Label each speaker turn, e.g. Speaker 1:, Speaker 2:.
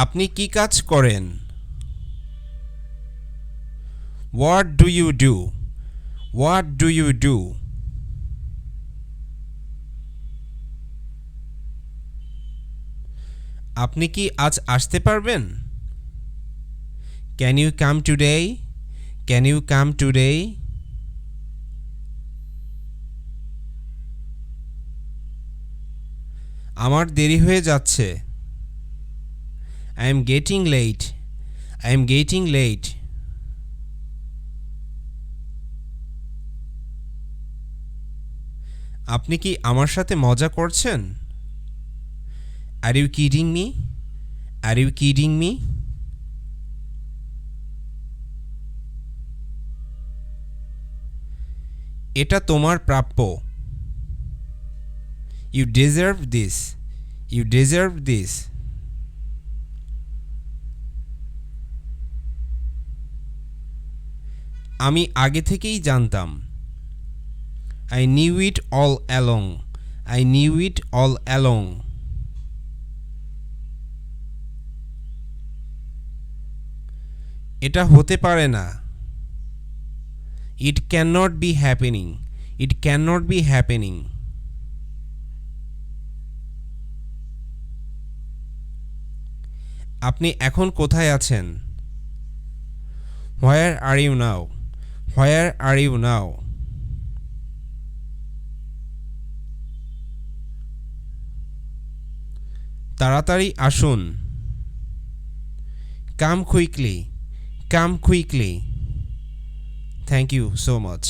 Speaker 1: আপনি কি কাজ করেন? What do you do? What do you do? আপনি কি আজ আসতে পারবেন? Can you come today? Can you come today? আমার দেরি হয়ে যাচ্ছে। I am getting late. I am getting late. আপনি কি আমার সাথে মজা করছেন? Are you kidding me? Are you kidding me? এটা তোমার প্রাপ্য। You deserve this. You deserve this. আমি আগে থেকেই জানতাম। I knew it all along. I knew it all along. এটা হতে পারে না। It cannot be happening. It cannot be happening. আপনি এখন কোথায় আছেন? Where are you now? Where are you now? তাড়াতাড়ি আসুন। Come quickly. Come quickly. Thank you so much.